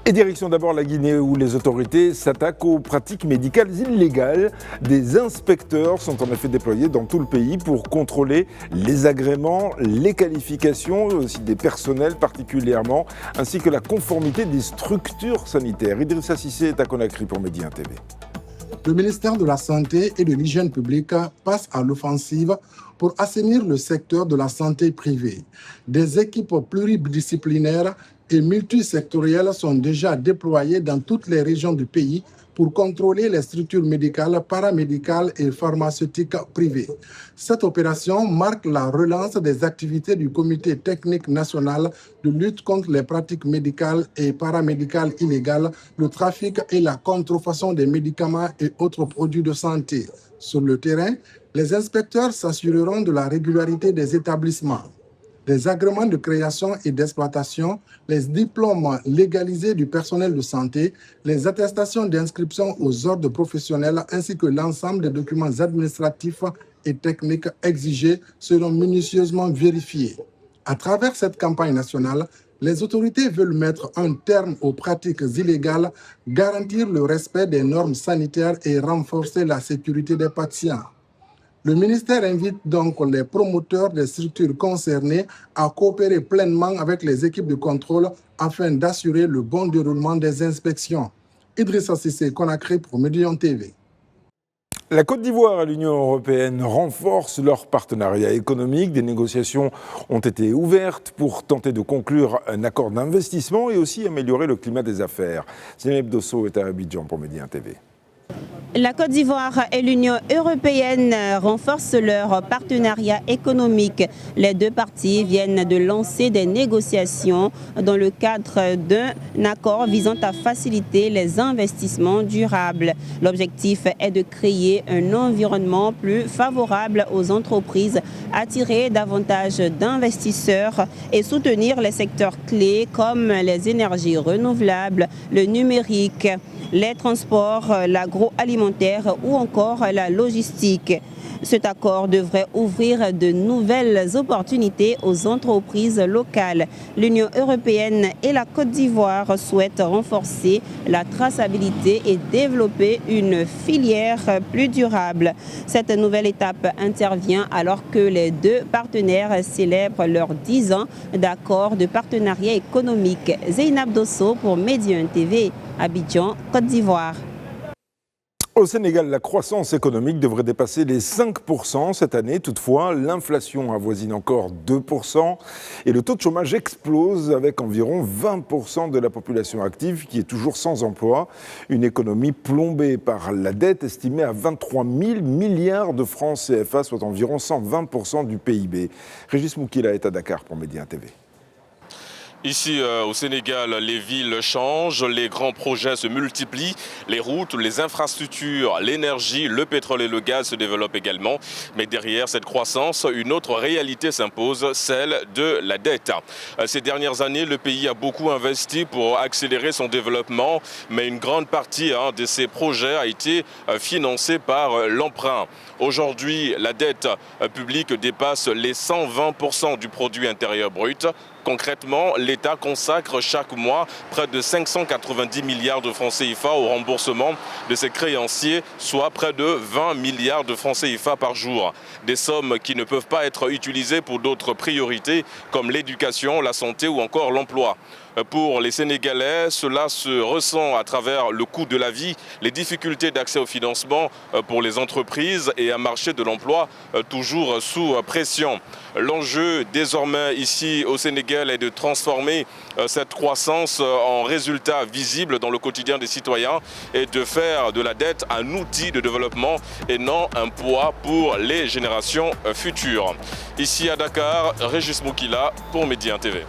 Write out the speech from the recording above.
Et direction d'abord la Guinée où les autorités s'attaquent aux pratiques médicales illégales. Des inspecteurs sont en effet déployés dans tout le pays pour contrôler les agréments, les qualifications, aussi des personnels particulièrement, ainsi que la conformité des structures sanitaires. Idrissa Cissé est à Conakry pour Média TV. Le ministère de la Santé et de l'Hygiène publique passe à l'offensive pour assainir le secteur de la santé privée. Des équipes pluridisciplinaires et multisectorielles sont déjà déployées dans toutes les régions du pays pour contrôler les structures médicales, paramédicales et pharmaceutiques privées. Cette opération marque la relance des activités du Comité technique national de lutte contre les pratiques médicales et paramédicales illégales, le trafic et la contrefaçon des médicaments et autres produits de santé. Sur le terrain, les inspecteurs s'assureront de la régularité des établissements, des agréments de création et d'exploitation, les diplômes légalisés du personnel de santé, les attestations d'inscription aux ordres professionnels ainsi que l'ensemble des documents administratifs et techniques exigés seront minutieusement vérifiés. À travers cette campagne nationale, les autorités veulent mettre un terme aux pratiques illégales, garantir le respect des normes sanitaires et renforcer la sécurité des patients. Le ministère invite donc les promoteurs des structures concernées à coopérer pleinement avec les équipes de contrôle afin d'assurer le bon déroulement des inspections. Idrissa Cissé, Conakry pour Média TV. La Côte d'Ivoire et l'Union européenne renforcent leur partenariat économique. Des négociations ont été ouvertes pour tenter de conclure un accord d'investissement et aussi améliorer le climat des affaires. Zineb Dosso est à Abidjan pour Média TV. La Côte d'Ivoire et l'Union européenne renforcent leur partenariat économique. Les deux parties viennent de lancer des négociations dans le cadre d'un accord visant à faciliter les investissements durables. L'objectif est de créer un environnement plus favorable aux entreprises, attirer davantage d'investisseurs et soutenir les secteurs clés comme les énergies renouvelables, le numérique, les transports, l'agroalimentaire ou encore la logistique. Cet accord devrait ouvrir de nouvelles opportunités aux entreprises locales. L'Union européenne et la Côte d'Ivoire souhaitent renforcer la traçabilité et développer une filière plus durable. Cette nouvelle étape intervient alors que les deux partenaires célèbrent leurs 10 ans d'accord de partenariat économique. Zeynab Dosso pour Média TV, Abidjan, Côte d'Ivoire. Au Sénégal, la croissance économique devrait dépasser les 5% cette année. Toutefois, l'inflation avoisine encore 2% et le taux de chômage explose avec environ 20% de la population active qui est toujours sans emploi. Une économie plombée par la dette estimée à 23 000 milliards de francs CFA, soit environ 120% du PIB. Régis Moukila est à Dakar pour Média TV. Ici au Sénégal, les villes changent, les grands projets se multiplient, les routes, les infrastructures, l'énergie, le pétrole et le gaz se développent également. Mais derrière cette croissance, une autre réalité s'impose, celle de la dette. Ces dernières années, le pays a beaucoup investi pour accélérer son développement, mais une grande partie de ces projets a été financée par l'emprunt. Aujourd'hui, la dette publique dépasse les 120% du produit intérieur brut. Concrètement, l'État consacre chaque mois près de 590 milliards de francs CFA au remboursement de ses créanciers, soit près de 20 milliards de francs CFA par jour. Des sommes qui ne peuvent pas être utilisées pour d'autres priorités comme l'éducation, la santé ou encore l'emploi. Pour les Sénégalais, cela se ressent à travers le coût de la vie, les difficultés d'accès au financement pour les entreprises et un marché de l'emploi toujours sous pression. L'enjeu désormais ici au Sénégal est de transformer cette croissance en résultat visible dans le quotidien des citoyens et de faire de la dette un outil de développement et non un poids pour les générations futures. Ici à Dakar, Régis Moukila pour Média TV.